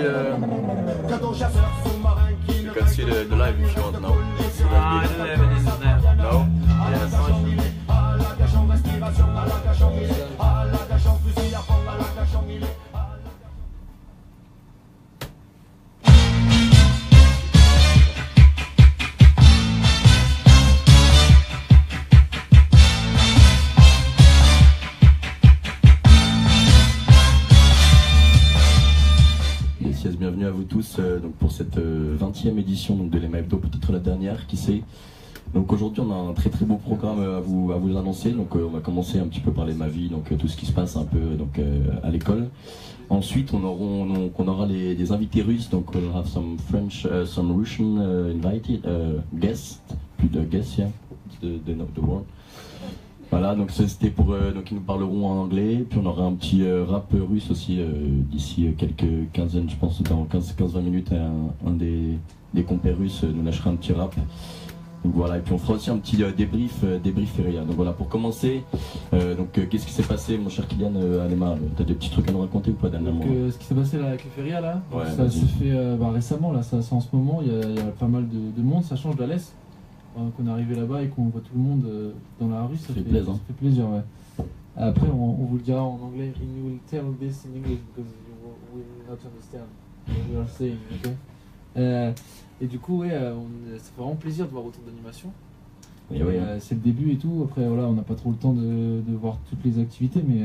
You can see the live if you want now. I don't have any snap. No? Yeah, it's fine. Bienvenue à vous tous donc pour cette 20e édition donc, de l'EMA Hebdo, peut-être la dernière, qui sait. Donc aujourd'hui on a un très très beau programme à vous annoncer. Donc on va commencer un petit peu par ma vie, donc tout ce qui se passe un peu donc, à l'école. Ensuite on aura des invités russes, donc we'll have some French, some Russian invited guests, plus de guests, yeah, the world. Voilà, donc c'était pour donc ils nous parleront en anglais, puis on aura un petit rap russe aussi d'ici quelques quinzaines, je pense dans 15-20 minutes, un des compères russes nous lâchera un petit rap. Donc voilà, et puis on fera aussi un petit débrief Feria. Donc voilà, pour commencer, qu'est-ce qui s'est passé mon cher Kylian Alema, t'as des petits trucs à nous raconter ou pas dernièrement? Ce qui s'est passé là avec les Feria là, ouais, ça s'est fait récemment là, ça en ce moment, il y a pas mal de monde, ça change d'Alès. Qu'on est arrivé là-bas et qu'on voit tout le monde dans la rue, ça fait plaisir, ouais. Après, on vous le dira en anglais. You will tell this in English because you will not understand what we are saying, okay? Et du coup, ouais, ça fait vraiment plaisir de voir autant d'animation. C'est le début et tout. Après, voilà, on n'a pas trop le temps de voir toutes les activités, mais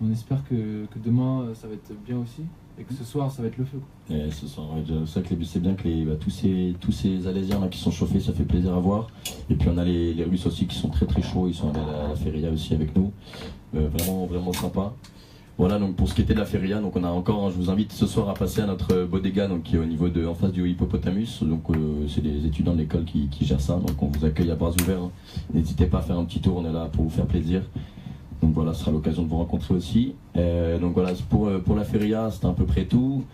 on espère que demain ça va être bien aussi. Et que ce soir ça va être le feu. Et ce soir, ouais, c'est vrai que c'est bien que tous ces Alésiens là qui sont chauffés, ça fait plaisir à voir. Et puis on a les Russes aussi qui sont très très chauds, ils sont allés à la Feria aussi avec nous. Vraiment sympa. Voilà, donc pour ce qui était de la Feria, donc on a encore, je vous invite ce soir à passer à notre bodega, donc qui est au niveau en face du Hippopotamus. Donc c'est des étudiants de l'école qui gèrent ça, donc on vous accueille à bras ouverts. Hein. N'hésitez pas à faire un petit tour, on est là pour vous faire plaisir. Donc voilà, ce sera l'occasion de vous rencontrer aussi. Donc voilà, pour la Feria, c'était à peu près tout.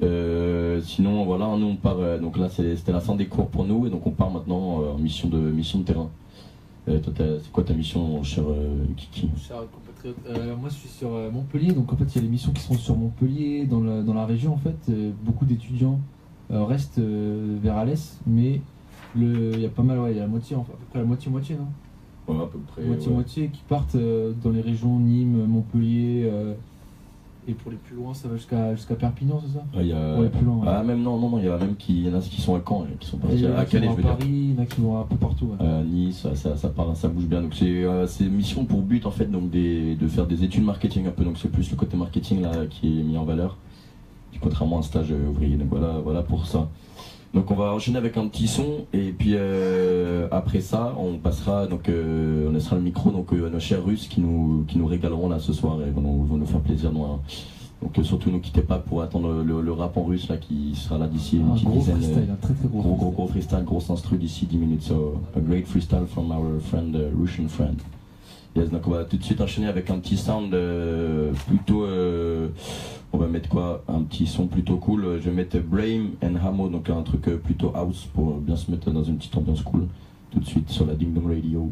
Sinon voilà, nous on part, donc là c'était la fin des cours pour nous, et donc on part maintenant en mission de terrain. Toi, c'est quoi ta mission, mon cher Kiki? Cher compatriote, moi je suis sur Montpellier, donc en fait il y a les missions qui sont sur Montpellier, dans la région en fait. Beaucoup d'étudiants restent vers Alès, mais il y a pas mal, ouais, il y a la moitié, enfin, à peu près la moitié, non? Ouais, à peu près. Moitié qui partent dans les régions Nîmes, Montpellier, et pour les plus loin ça va jusqu'à Perpignan, c'est ça? Pour les plus loin, ouais. Ah même non, il y en a qui sont à Caen, qui sont partis à Calais, je veux dire. Paris, il y en a qui vont un peu partout. Ouais. Nice, ça bouge bien. Donc c'est une mission pour but en fait, donc de faire des études marketing un peu. Donc c'est plus le côté marketing là qui est mis en valeur, contrairement à un stage ouvrier. Donc voilà pour ça. Donc on va enchaîner avec un petit son, et puis après ça on passera, donc on laissera le micro donc à nos chers Russes qui nous régaleront là ce soir et vont nous faire plaisir. Donc surtout ne quittez pas pour attendre le rap en russe là qui sera là d'ici une petite dizaine. Un très gros freestyle, grosse instru d'ici 10 minutes. So a great freestyle from our friend, Russian friend. Yes, donc on va tout de suite enchaîner avec un petit sound plutôt. On va mettre quoi? Un petit son plutôt cool. Je vais mettre Brame and Hamo, donc un truc plutôt house pour bien se mettre dans une petite ambiance cool. Tout de suite sur la Ding Dong Radio.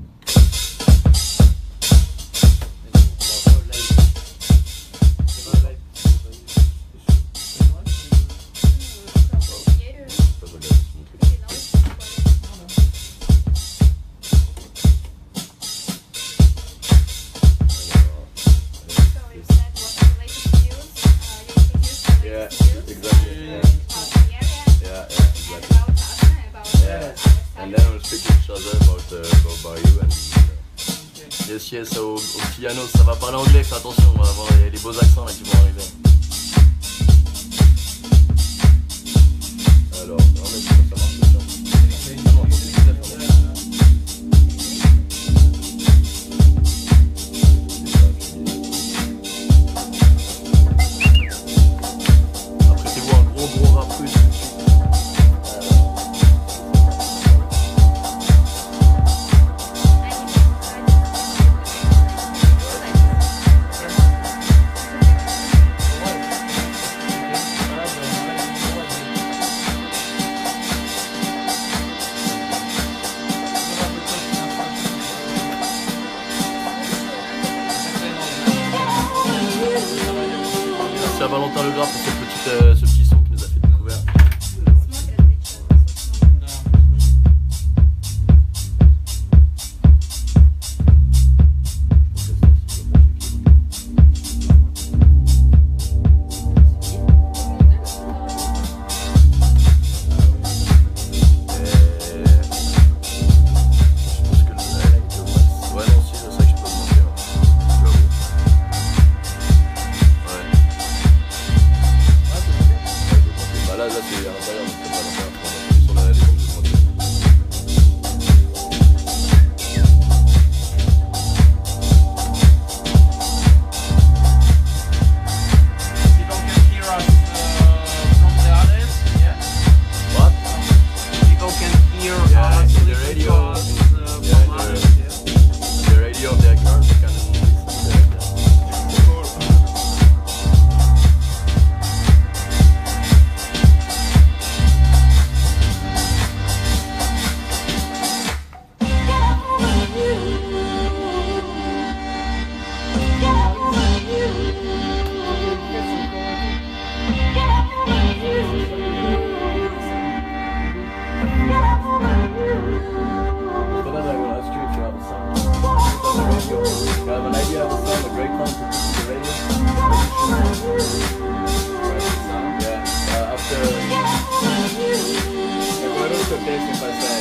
Yes, au piano, ça va parler anglais, fais attention, on va avoir les beaux accents là qui vont arriver. Alors, non mais ça marche bien. Apprêtez-vous un gros rap russe. Valentin Legras pour ce petit You have an idea of the song, a great song to put to the radio? Yeah. After. Agora eu tenho que passar.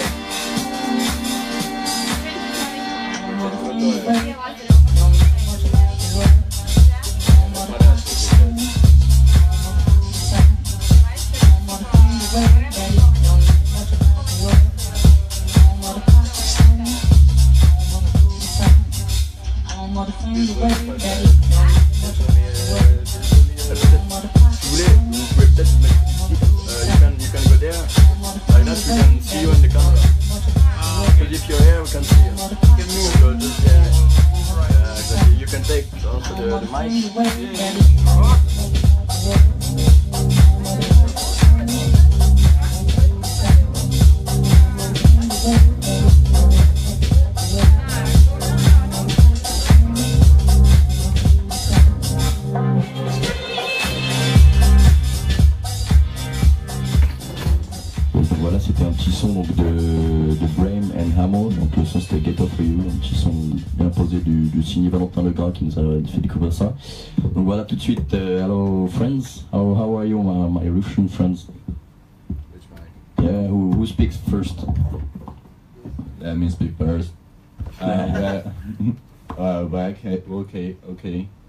Voilà, c'était un petit son donc, de Brame and Hamo, donc le son c'était Get Off For You, un petit son bien posé du signé Valentin Legras qui nous a fait découvrir ça. Donc voilà, tout de suite, hello friends, how are you my Russian friends? Yeah, who speaks first? Let me speak first. Okay.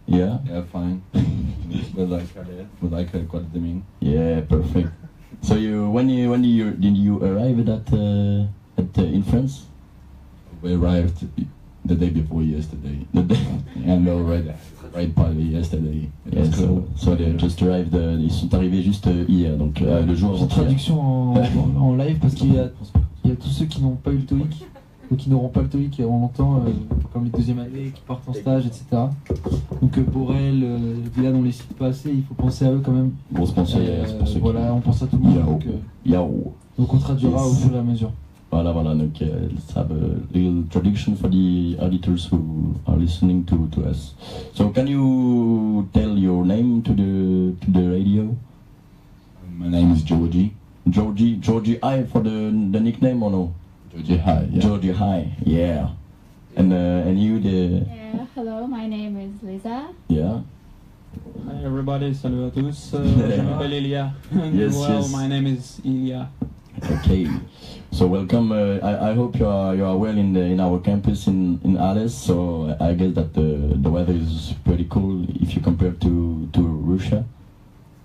Yeah? Yeah, fine. Would like quoi de mean? Yeah, perfect. So when did you arrive in France? We arrived the day before yesterday. And right party yesterday. Yeah, so they just arrived. Ils sont arrivés juste hier, donc le jour. En traduction en live parce qu'il y a tous ceux qui n'ont pas eu le TOEIC ou qui n'auront pas le TOEIC, on l'entend comme les deuxième années qui partent en stage, etc. Donc Borel, Dylan, on les cite pas assez, il faut penser à eux quand même. Grosse pensée pour ceux voilà, on pense à tout le monde. Donc on traduira au fur et à mesure. Voilà, donc let's have a little traduction for the auditors who are listening to us. So can you tell your name to the radio? My name is Georgie. Georgie I for the nickname or no? Georgie High. Yeah. Georgie High, yeah. And you the. Yeah, hello, my name is Lisa. Yeah. Hi everybody, salut à tous. Je m'appelle Ilya. Yes. My name is Ilya. Okay, so welcome. I hope you are well in our campus in Alice. So I guess that the weather is pretty cool if you compare to Russia.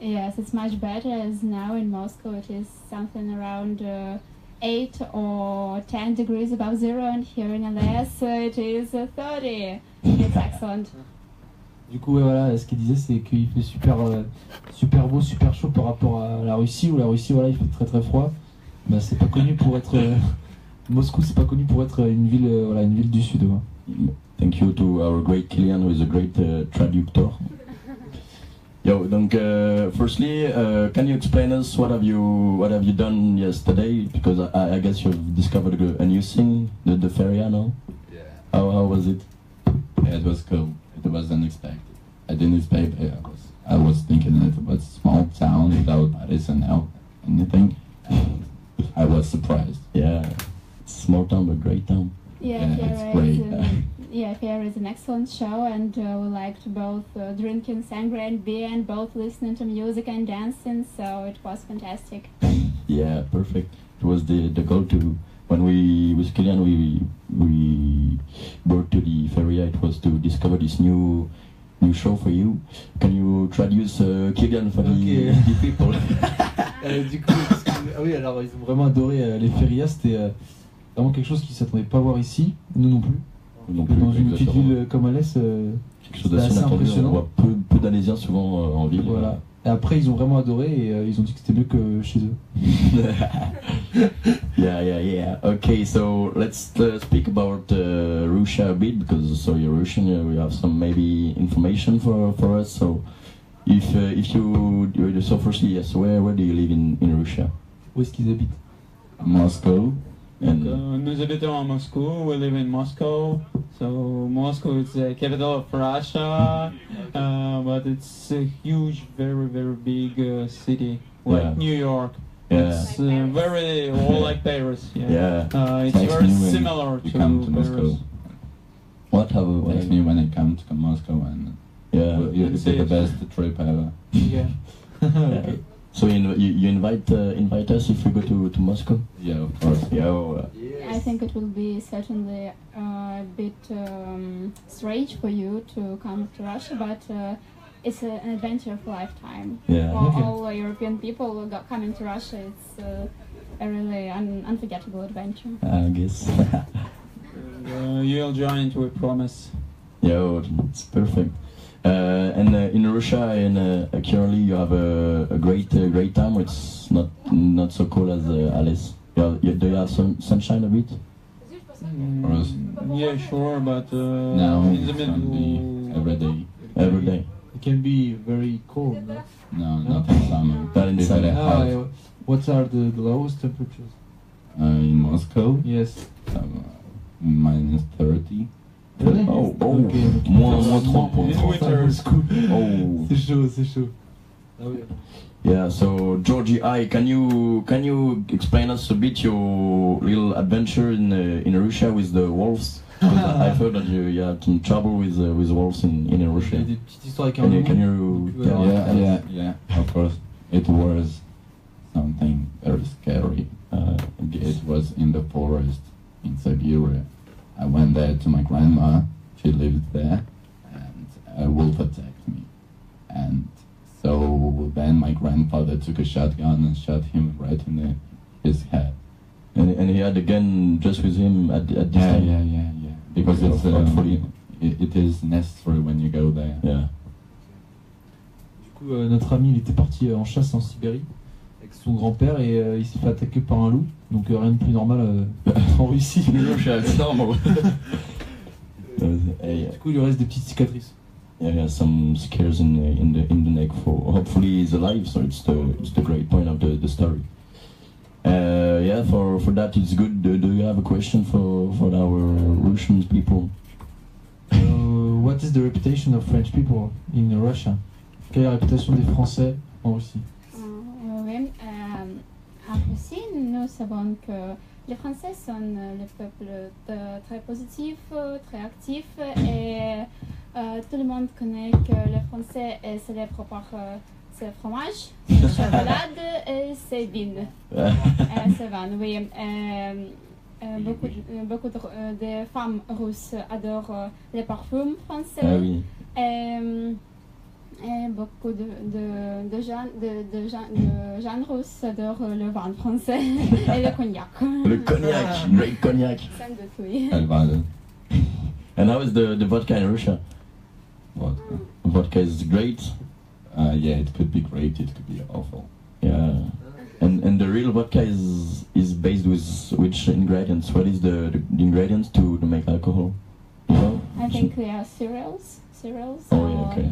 Yes, it's much better as now in Moscow it is something around 8 or 10 degrees above zero, and here in LS it is 30. It's excellent. Du coup, voilà, ce qu'il disait, c'est qu'il fait super beau, super chaud par rapport à la Russie, où la Russie, voilà, il fait très très froid. Bah, c'est pas connu pour être Moscou, c'est pas connu pour être une ville du sud. Ouais. Thank you to our great Kilian, who is a great traductor. Yo, donc firstly, can you explain us what have you done yesterday? Because I guess you've discovered a new thing, the feria, no? Yeah. How was it? Yeah, it was cool. It was unexpected. I didn't expect it. I was thinking it was a small town without parties and anything. I was surprised. Yeah, small town but great town. Yeah, it's great. Fiera is an excellent show, and we liked both drinking sangria and beer, and both listening to music and dancing. So it was fantastic. Yeah, perfect. It was the goal to when we with Kilian we brought to the feria. It was to discover this new show for you. Can you traduce Kilian for the people? Du coup, oui, alors ils ont vraiment adoré les ferias. C'était vraiment quelque chose qu'ils ne s'attendaient pas à voir ici, nous non plus. Dans une petite ville comme Alès, quelque chose d'assez impressionnant. On voit peu d'Alésiens souvent en ville. Voilà. Et après, ils ont vraiment adoré et ils ont dit que c'était mieux que chez eux. Yeah. Okay, so let's speak about Russia a bit, because so you're Russian, we have some maybe information for us. So if you so firstly, yes, where do you live in Russia? Où est-ce qu'ils habitent? Moscow. Nous habitons à Moscou. We live in Moscow. So Moscow is the capital of Russia, but it's a huge, very, very big city, like New York. Yeah. It's very all like Paris. Yeah. It's very similar to Paris. Moscow. What? How? Text me when I come to Moscow, and Yeah. it'll be the best trip ever. Yeah. Okay. So you invite us if we go to Moscow? Yeah, of course. Yeah. I think it will be certainly a bit strange for you to come to Russia, but it's an adventure of a lifetime. Yeah. For Okay. all European people coming to Russia, it's a really unforgettable adventure. I guess. You'll join it, we promise. Yeah, it's perfect. And in Russia, and currently you have a great time. It's not so cold as Alice. Do you have some sunshine a bit? Yeah, sure, but Now in the it's gonna be middle. every day. Every day. It can be very cold. No? No, not in summer. Not in It's summer. very hot. What are the lowest temperatures? In Moscow, Yes. minus 30. Really? Oh, Okay. moins 30. In winter. Oh. C'est chaud, c'est chaud. Ah oui. Yeah. So Georgie, can you explain us a bit your little adventure in Russia with the wolves? 'Cause I've heard that you had some trouble with wolves in Il y Russia. a des petites histoires avec un Can loup. you tell us? Yeah, of course. It was something very scary. It was in the forest in Siberia. I went there to my grandma, she lived there, and a wolf attacked me. And so then my grandfather took a shotgun and shot him right in his head. And he had a gun just with him at this time. Yeah. Because it's Hopefully. it is necessary when you go there. Yeah. Du coup, notre ami, il était parti en chasse en Sibérie avec son grand-père et il s'est fait attaquer par un loup. Donc rien de plus normal en Russie. Russia, it's normal. Yeah. Du coup, il lui reste des petites cicatrices. Yeah, he has some scares in the neck. For hopefully he's alive, so it's the great point of the story. Yeah, for that it's good. Do you have a question for our Russian people? What is the reputation of French people in Russia? Quelle est la réputation des Français en Russie? Oui, en Russie, nous savons que les Français sont le peuple très positif, très actif et tout le monde connaît que le Français est célèbre par ses fromages, ses chocolades et ses vins. Ses vins, oui. Beaucoup de femmes russes adorent les parfums français. Ah oui. Et beaucoup de gens russes adorent le vin français et le cognac. Le cognac, great cognac. Sans doute, oui. And how is the vodka in Russia? What? Vodka is great. Yeah, it could be great, it could be awful. Yeah. And the real vodka is based with which ingredients? What is the ingredients to make alcohol? You know? I think they are cereals. Oh, yeah, okay.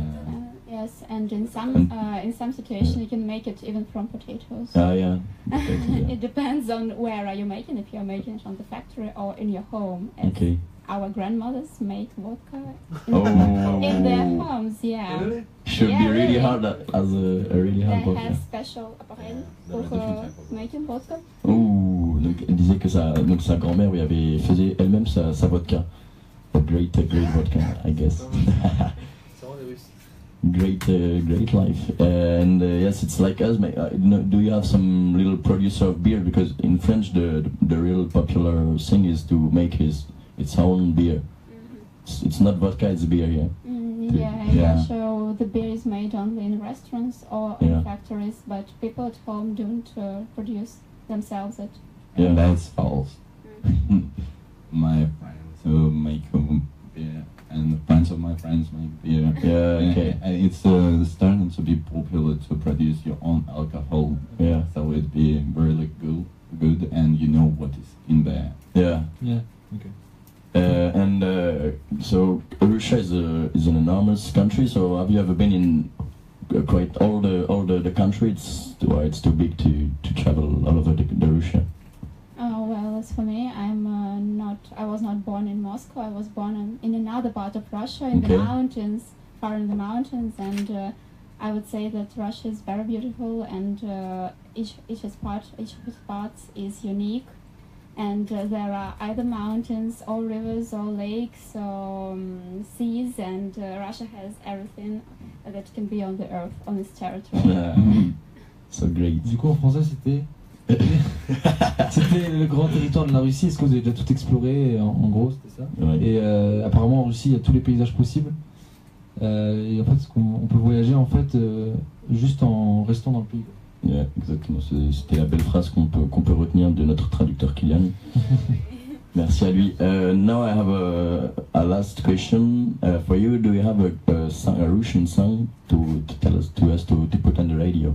Yes, and in some situations you can make it even from potatoes. Yeah. It depends on where are you making. If you're making it on the factory or in your home. As Okay. Our grandmothers make vodka Oh. in their homes. Yeah. Should Yeah, be really really. hard as a really They hard vodka. have special appareils pour making vodka. Ouh, donc elle disait que sa grand-mère faisait elle-même sa vodka. A great vodka, I guess. Great life. And yes, it's like us. Do you have some little producer of beer? Because in French, the real popular thing is to make its own beer. It's not vodka, it's beer, yeah. Yeah, in Yeah. Russia the beer is made only in restaurants or in Yeah. factories, but people at home don't produce themselves it. Yeah. That's false. My friends make beer, and friends of my friends make beer. Yeah, okay. And it's starting to be popular to produce your own alcohol. Yeah. So it'd be really good, and you know what is in there. Yeah. Yeah. Okay. So Russia is an enormous country. So have you ever been in quite all the country? It's too big to travel all over the Russia. Oh well, as for me, I was not born in Moscow. I was born in another part of Russia, in Okay. the mountains, far in the mountains, and I would say that Russia is very beautiful, and each of its parts is unique. and there are either mountains or rivers or lakes or seas, and Russia has everything that can be on the earth, on its territory. So great. Du coup, en français, c'était c'était le grand territoire de la Russie. Est-ce que vous avez déjà tout exploré? En gros, c'était ça. Ouais. Et apparemment, en Russie, il y a tous les paysages possibles. Et en fait, on peut voyager en fait juste en restant dans le pays. Yeah, exactement. C'était la belle phrase qu'on peut retenir de notre traducteur Kylian. Merci à lui. Now I have a last question for you. Do you have a Russian song to tell us to put on the radio?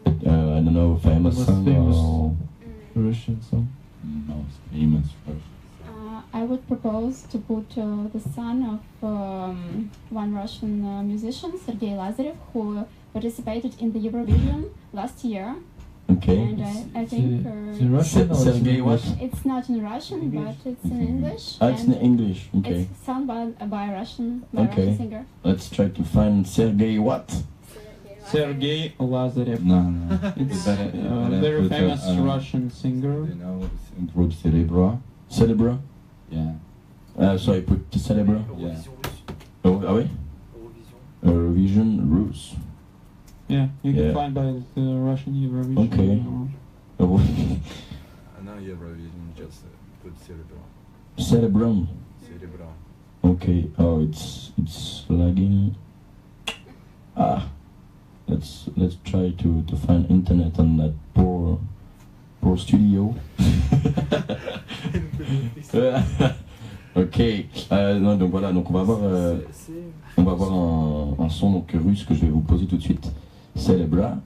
I don't know, famous song or Russian song. No, it's famous Russian. I would propose to put the son of one Russian musician, Sergei Lazarev, who participated in the Eurovision last year. Okay. And I think C'est Russian or Sergei what? it's not in Russian, but it's in English. Ah, it's in and English. Okay. It's sung by a Russian singer. Let's try to find Sergei what? Sergei Lazarev. No. It's a very famous Russian singer. You know, it's in group Cerebro. Cerebro? Yeah. So I put Cerebro? Yeah. Oh, ah oui? Eurovision Russe. Yeah, you Yeah. can find by the Russian Eurovision. Okay. Oh, No Eurovision, just put Cerebro. Cerebrum. Cerebro. Okay. Oh, it's lagging. Ah, let's try to find internet on that poor studio. Ok. Non, donc voilà. Donc on va avoir un son donc russe que je vais vous poser tout de suite. Cerebra.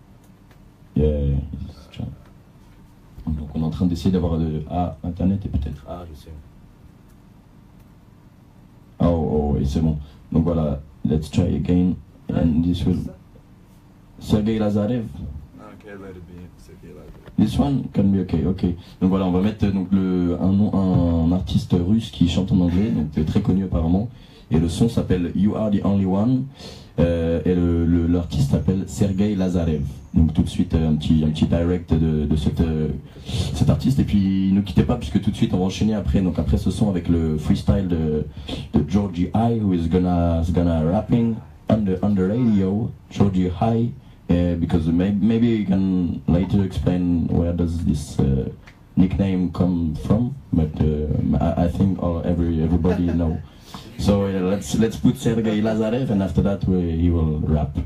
Yeah. Donc on est en train d'essayer d'avoir internet et peut-être. Ah, je sais. Oh, et c'est bon. Donc voilà, let's try again. And this will. Sergei Lazarev. Okay, let it be. Sergei Lazarev. This one can be okay. Donc voilà, on va mettre donc un artiste russe qui chante en anglais, donc très connu apparemment. Et le son s'appelle You Are the Only One. Et l'artiste s'appelle Sergei Lazarev. Donc tout de suite un petit direct de cet artiste. Et puis ne quittez pas puisque tout de suite on va enchaîner après ce son avec le freestyle de Georgie I, who is gonna rapping on the radio. Georgie I, because maybe you can later explain where does this nickname come from. But I think everybody know. So let's put Sergei Lazarev, and after that he will rap.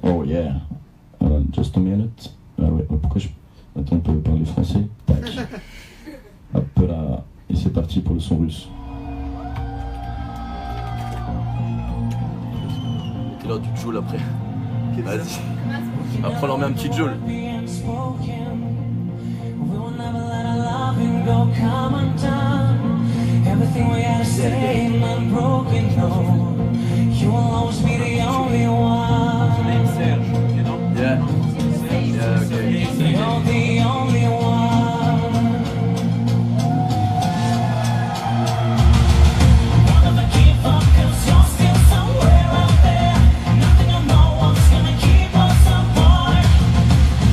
Oh yeah. Just a minute. Ouais, pourquoi Attends, on peut parler français. Tac. Hop là. Et c'est parti pour le son russe. Et là tu joues après. Vas-y. Après on en met un petit joule. Everything we gotta say, unbroken, no. You will always be the only one. Yeah. Yeah, okay. You're the only one. I'll never give up, 'cause you're still somewhere out there. Nothing or no one's gonna keep us apart.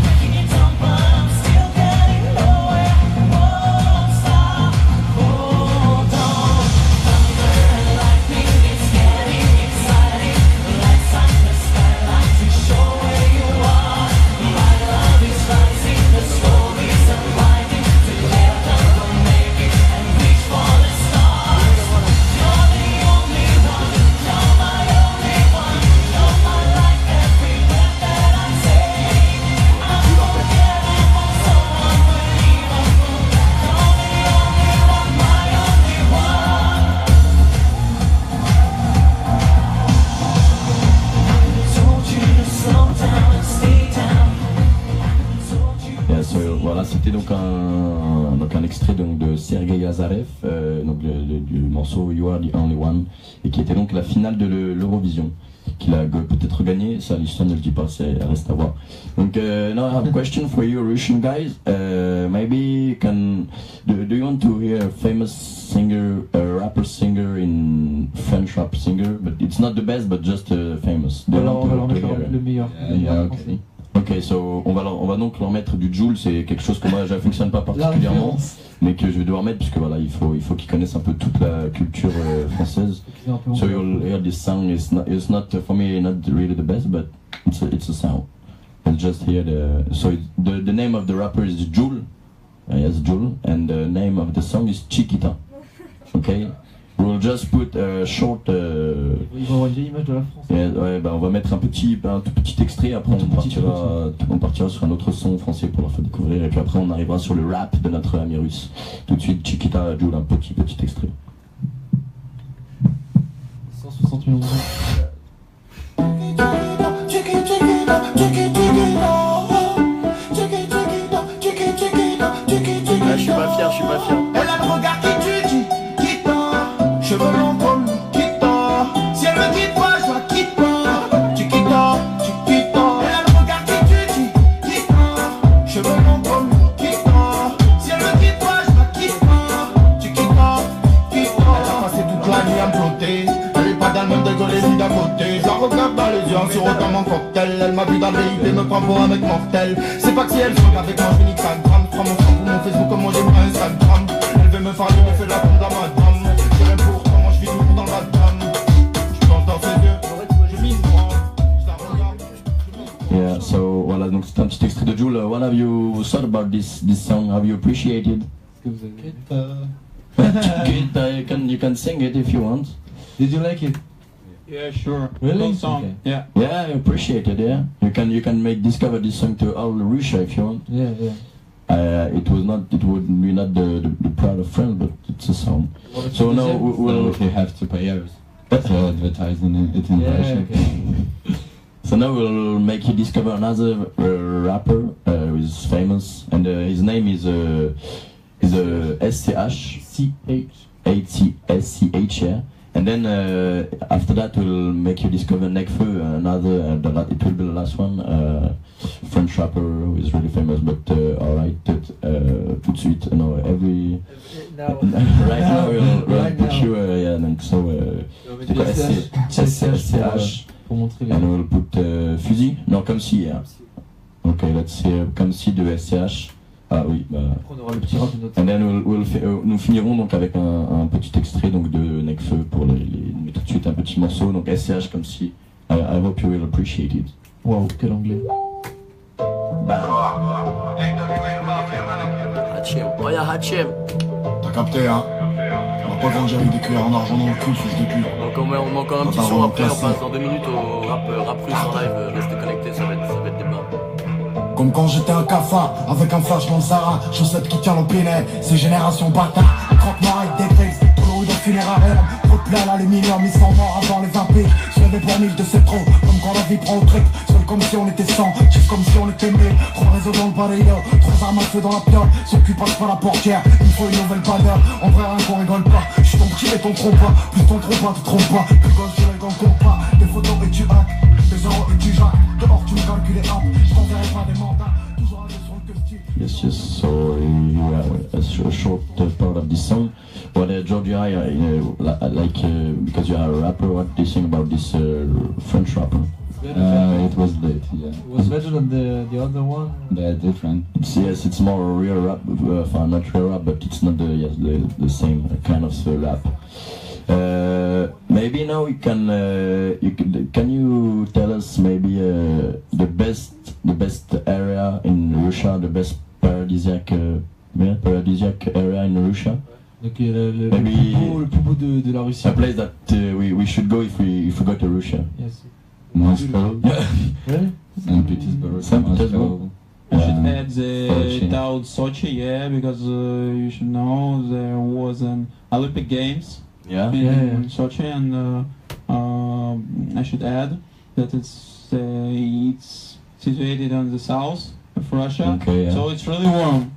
Breaking it down, but I'm still getting nowhere. Won't stop. Hold on. Thunder and lightning, it's getting exciting. Lights up the skyline to show where you are. My love is rising, the stories unwinding. Together we'll make it and reach for the stars. You're the only one, you're my only one. You're my life, every breath that I take. I'm forgetting for someone when even fool. You're the only one, my only one. Told you to slow down and stay down. Told you. Yeah, so, voilà, c'était donc un extrait donc de Sergei Lazarev, donc du morceau You Are the Only One, et qui était donc la finale de l'Eurovision, qu'il a peut-être gagné. Ça, l'histoire ne le dit pas, ça reste à voir. Donc, now I have a question for you, Russian guys. Maybe do you want to hear a famous singer, a rapper singer in French rap singer, but it's not the best, but just famous. Do you Alors want on va leur to mettre hear? le meilleur. Yeah, okay. Ok, so on va donc leur mettre du Jul, c'est quelque chose que moi j'affectionne pas particulièrement, mais que je vais devoir mettre puisque voilà, il faut qu'ils connaissent un peu toute la culture française. So you'll hear this song, it's not for me not really the best, but it's a sound. Let's just hear the name of the rapper is Jul, yes Jul, and the name of the song is Chiquita. Okay. We'll just put a short. Il va avoir une vieille image de la France. Ouais, bah on va mettre un tout petit extrait. Après, on partira sur un autre son français pour leur faire découvrir. Et puis après, on arrivera sur le rap de notre ami russe. Tout de suite, Chiquita Jul, un petit extrait. 160 millions d'euros. Je suis pas fier. Elle a le regard qui tue, cheveux longs comme Nikita. Si elle me quitte pas, je la quitte pas. Chiquita. Elle a le regard qui tue, cheveux longs comme Nikita. Si elle me quitte pas, je la quitte pas. Chiquita. Elle a passé toute la nuit à me flotter. Elle est pas dans le même dégueulé ni d'à côté. Je la regarde dans les yeux en sirotant mon cocktail. Elle m'a vu dans le VIP, me prend pour un mec mortel. C'est pas que si elle se regarde avec moi, je nique 5 grammes. Prends mon sang pour mon Facebook comme moi j'aimerais Instagram. Elle veut me faire lui, on fait la tombe à ma dame. Yeah, so voilà, donc c'est un petit extrait de Jul. What have you thought about this song? Have you appreciated? You can sing it if you want. Did you like it? Yeah, sure. Really? Cool song. Okay. Yeah. Yeah, I appreciate it. Yeah, you can discover this song to all Russia if you want. Yeah. It would be not the Proud of France, but it's a song. So now we'll have to pay us for advertising it in Russia. Okay. So now we'll make you discover another rapper who is famous, and his name is SCH. SCH, yeah. And then after that we'll make you discover Nekfeu, another, it will be the last one, French rapper who is really famous, but alright, tout de suite, no, right now we'll put you, yeah, donc so, SCH, and we'll put Fusil, non, comme si, yeah. Ok, let's see, comme si de SCH. Ah oui, bah. On aura le petit rap de notre. And then nous finirons donc avec un petit extrait donc de Nekfeu pour mais tout de suite un petit morceau, donc SCH comme si. I hope you will appreciate it. Wow, quel anglais. Hachim. T'as capté, hein? On va pas grandir avec des cuillères en argent dans le cul, fils de pute. Donc on met encore un petit son, après on passe dans 2 minutes au rap russe en live, restez connectés, ça va être débat. Comme quand j'étais un cafard, avec un flash dans le Sahara, chaussette qui tient l'opinet, c'est génération bâtard, croque-noir avec des faces, trop de funéraire, trop de plats l'aluminium, ils sont morts avant les 20 pics, je l'avais pour 1000 de c'est trop, comme quand la vie prend au truc, seul comme si on était 100, juste comme si on était 1000, 3 réseaux dans le balayeur, 3 armes à feu dans la piole, ceux qui passent par la portière, il me faut une nouvelle bannière, en vrai rien qu'on rigole pas, je suis ton petit et ton trompe pas, plus ton trompe pas, tu trompes pas, plus gauche tu rigoles qu'on pas, des photos et tu hack, des euros et tu jacques, dehors tu me calcules les apps, je t'enverrai pas des mandats. Yes, so a short part of this song. But Georgia, because you are a rapper, what do you think about this French rapper? It was lit, yeah. It was better than the other one? They're different. Yes, it's more a real rap, not real rap, but it's not the same kind of rap. Maybe now can you tell us maybe the best area in Russia, the best paradisiac area in Russia? Donc le plus beau de la Russie. A place that we should go if we go to Russia. Yes. Moscow. Really? St. Petersburg. St. Petersburg. I should add the town Sochi, yeah, because you should know there was an Olympic Games in Sochi, and I should add that it's situated on the south of Russia, so it's really warm,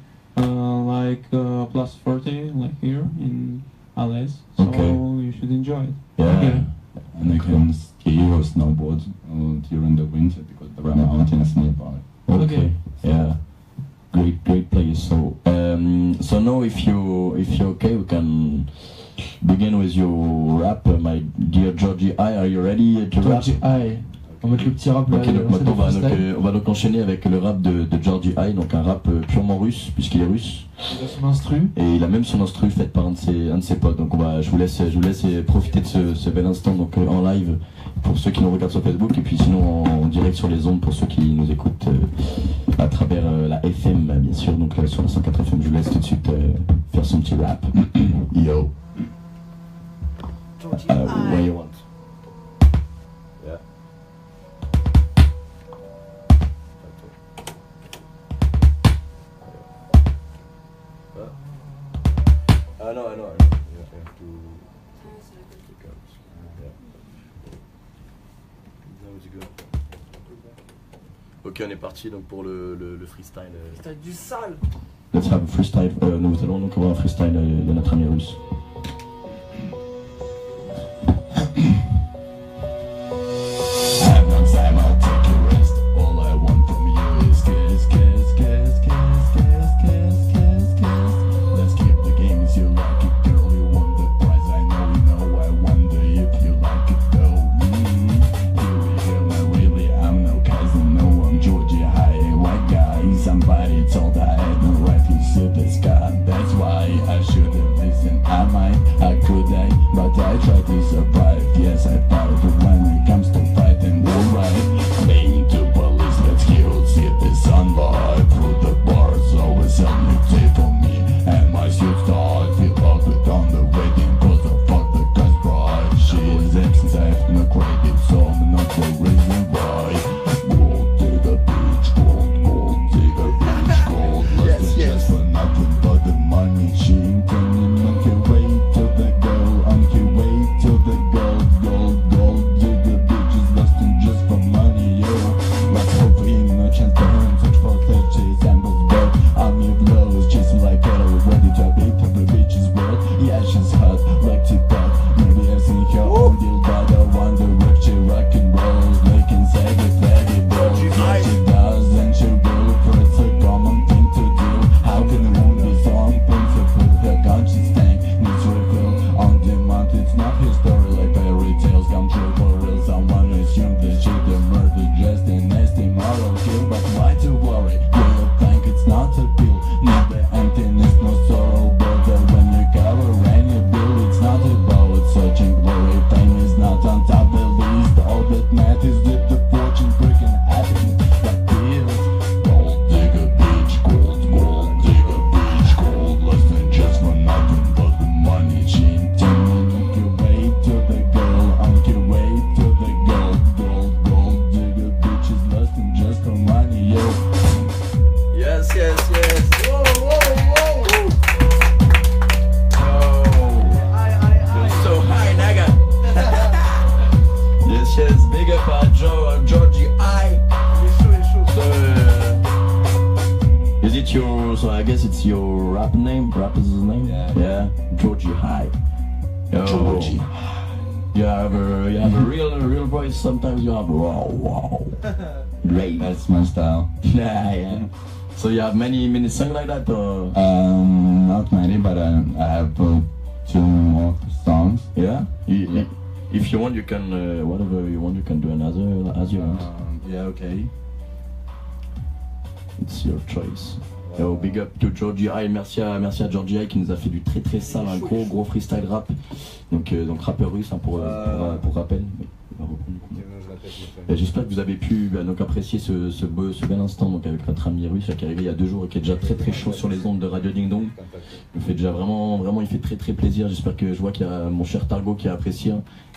like plus 40, like here in Alès, so you should enjoy it. Yeah. And you can ski or snowboard during the winter because there are mountains nearby. Okay. Yeah. Great place. So now if you're okay, we can begin with your rap, my dear Georgie I. Are you ready to rap? Georgie I. On va mettre le petit rap là. Ok, donc maintenant freestyle. on va donc enchaîner avec le rap de Georgie High, donc un rap purement russe, puisqu'il est russe. Il a son instru. Et il a même son instru fait par un de ses potes. Donc je vous laisse profiter de ce bel instant donc, en live pour ceux qui nous regardent sur Facebook, et puis sinon en direct sur les ondes pour ceux qui nous écoutent à travers la FM, bien sûr, donc sur la 104 FM. Je vous laisse tout de suite faire son petit rap. Yo. What you want? Yeah. I know. You have to pick up. Yeah. Now it's good. Ok, on est parti donc pour le freestyle. T'as du sale. Let's have a freestyle. Nous allons donc avoir un freestyle de notre ami russe. Somebody told I had no right to shoot the sky. That's why I should have listened. I might, I could, but I tried to survive. Yes, I thought when it comes to fighting, alright. Playing to police, let's kill, see the sunlight through the bars. Always help me take for me. And my suit start, feel out it on the waiting. Cause I fuck the guy's bride. She is absent, I have no credit, so I'm not the reason why. Gold to the beach, gold. Just for nothing but the money. She ain't turning on her way to the girl, on her way to the gold digger bitches lusting just for money, yo. Let's hope in no chance to earn such for such samples, but army of lows chasing like cattle, ready to beat every bitch's word. Yeah, she's hot like TikTok. Maybe I've seen her own deal, but I wonder if she rock and rolls, making saggy flaggy bros. Yeah, she does and she will, for it's a common thing to do. How can a wound be so unprincipled? Her conscience tank needs refill on demand. It's not his story like fairy tales come true for real. Someone assumed that she the murder, just a nasty moral kill. But why to worry? Do you think it's not a pill? Not the emptiness, no sorrow, brother. When you cover any bill, it's not about searching glory. Fame is not on top the list. All that matters is the fortune freaking happiness. Like pills. Gold digger bitch, gold digger bitch, gold lusting just for nothing but the money. She ain't turning on her way to the girl, on her way to the gold digger bitches lusting just for money, yo. Yes. Whoa. You're so high, nigga. Yes, big up à Georgie High. Il est chaud. So, is it your? So I guess it's your rapper's name. Yeah. Georgie High. Yo. Georgie. You have a real voice. Sometimes you have wow. Great. That's my style. Yeah. So you have many songs like that, or? Not many, but I have 2 more songs. Yeah. If you want, you can whatever you want. You can do another as you want. Yeah, okay. It's your choice. Yo, big up to Georgie High, merci à Georgie High qui nous a fait du très sale, un gros freestyle rap. Donc rappeur russe hein, pour rappel. J'espère que vous avez pu donc apprécier ce bel instant donc avec notre ami russe qui est arrivé il y a 2 jours et qui est déjà très chaud sur les ondes de Radio Ding Dong. Il fait déjà vraiment il fait très plaisir. J'espère que je vois qu'il y a mon cher Targo qui a apprécié.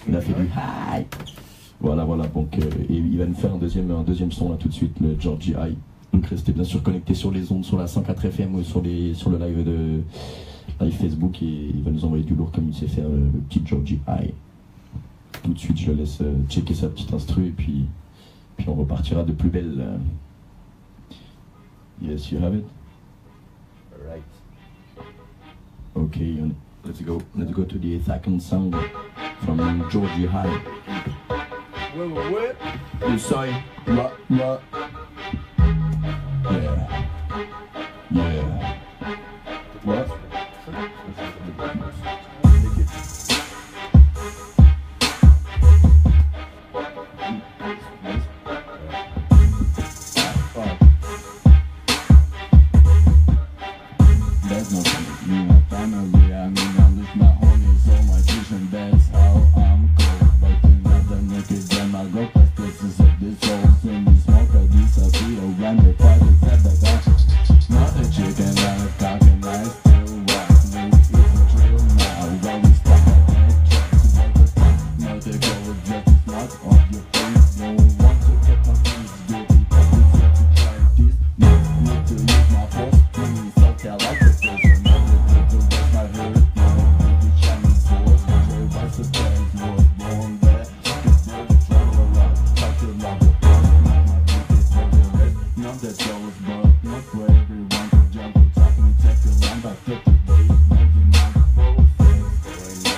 Il a fait du high. Voilà donc et il va nous faire un deuxième son là tout de suite, le Georgie High. Donc restez bien sûr connectés sur les ondes, sur la 104 FM ou sur le live Facebook, et il va nous envoyer du lourd comme il sait faire le petit Georgie High. Tout de suite je le laisse checker sa petite instru et puis on repartira de plus belle. Yes, you have it. Right. Okay, let's go to the second song from Georgie High. Ouais. You say What? Yeah. what? just not on your face. No one to get my face dirty. Always have to try this. No need to use my force. Bring something like this. Another thing to rest my hurt. No need to shining force. Say why surprise was born there. Just know the trouble around. Try to love the past. Not my business for the rest. Not that jealous, but not for everyone to jump on top and check the line by 50 days. Maybe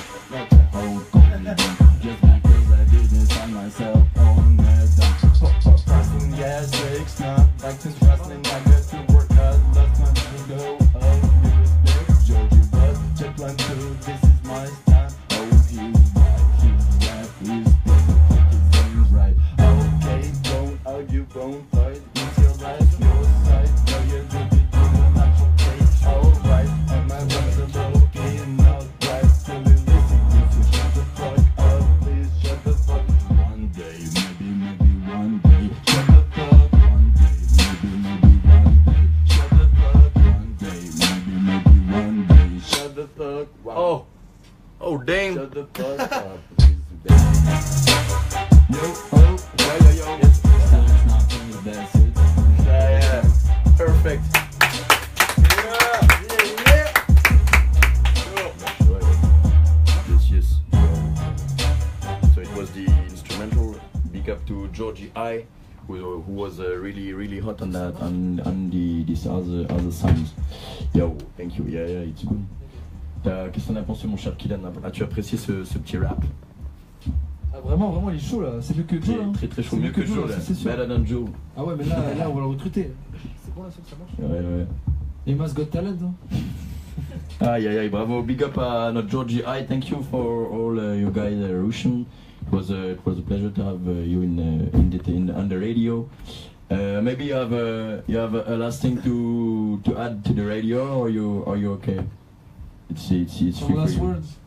not like a whole confident. Just because I didn't find myself on that dump. Pressing gas brakes now. Like this wrestling, I got to work hard. Last time to go up. New respect, Georgie Bud. Check 1, 2, this is my time. Oh, he's right, he's rap, he's his name's right. Okay, don't argue, don't fight. It's your life, your side. Know you're doing it, you're not okay. Alright, and my words are low, getting out right. Still listen, so shut the fuck up, please shut the fuck. One day, maybe one day. Shut the fuck, one day, maybe one day. Shut the fuck, one day, maybe one day. Shut the fuck, wow. Oh damn. Shut the fuck up, please. Yo, oh, yo. It's not funny, that's it. Yeah. Perfect. Yes. So it was the instrumental. Big up to Georgie I, who was really hot on that on these other songs. Yo, thank you. Yeah, it's good. Qu'est-ce que t'en as pensé, mon cher Kylian? As-tu apprécié ce petit rap? Ah, vraiment, il est chaud là, c'est mieux que Joe. Hein. Très chaud, mieux que Joe là. C'est sûr. Better than Joe. Ah ouais, mais là on va le recruter. C'est bon là, ça marche. Ouais. Les Mas Got Talent. Hein. Aïe, bravo, big up à notre Georgie I. Thank you for all you guys, Russian. It was a pleasure to have you on the radio. Maybe you have a last thing to add to the radio, or you okay? It's free Last for you. words.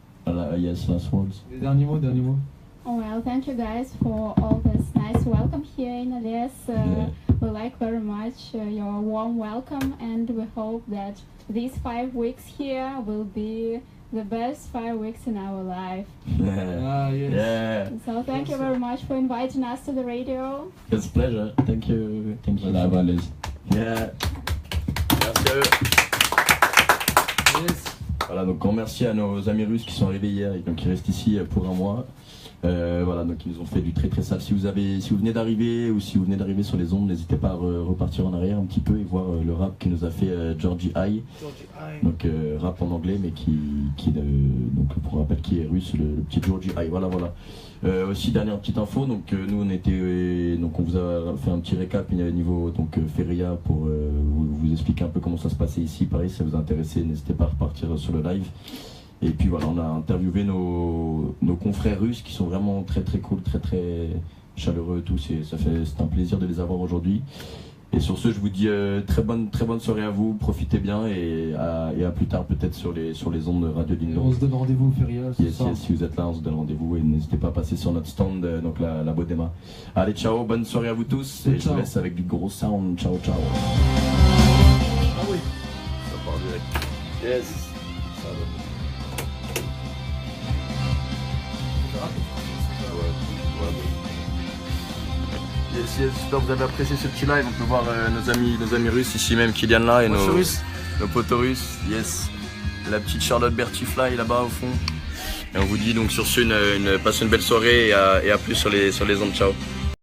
Yes, last words. Les derniers mots. Well, thank you guys for all this nice welcome here in Alias. We like very much your warm welcome, and we hope that these 5 weeks here will be the best 5 weeks in our life. Ah yes. Yeah. So thank you very much for inviting us to the radio. It's a pleasure. Thank you. Voilà, Valais. Yeah. Merci à eux. Yes. Voilà, donc grand merci à nos amis russes qui sont arrivés hier et donc qui restent ici pour un mois. Voilà, donc ils nous ont fait du très sale. Si vous venez d'arriver ou si vous venez d'arriver sur les ondes, n'hésitez pas à repartir en arrière un petit peu et voir le rap qui nous a fait Georgie I. Donc rap en anglais, mais donc pour rappel qui est russe, le petit Georgie I. Voilà. Aussi dernière petite info, donc nous on vous a fait un petit récap niveau donc Feria pour vous expliquer un peu comment ça se passait ici. Pareil, si ça vous intéresse, n'hésitez pas à repartir sur le live. Et puis voilà, on a interviewé nos confrères russes qui sont vraiment très cool, très chaleureux tous, et c'est un plaisir de les avoir aujourd'hui. Et sur ce, je vous dis très bonne soirée à vous, profitez bien et à plus tard peut-être sur les ondes de Radio Dindon. On se donne rendez-vous au Feria. Yes, si vous êtes là, on se donne rendez-vous et n'hésitez pas à passer sur notre stand, donc la Bodema. Allez, ciao, bonne soirée à vous tous et je vous laisse avec du gros sound. Ciao. Ah oui. Ça part direct. Yes. Yes, j'espère que vous avez apprécié ce petit live. On peut voir nos amis russes ici même, Kylian là et nos potos russes. Yes, la petite Charlotte Bertifly là-bas au fond. Et on vous dit donc sur ce passez une belle soirée et à plus sur les ondes. Ciao.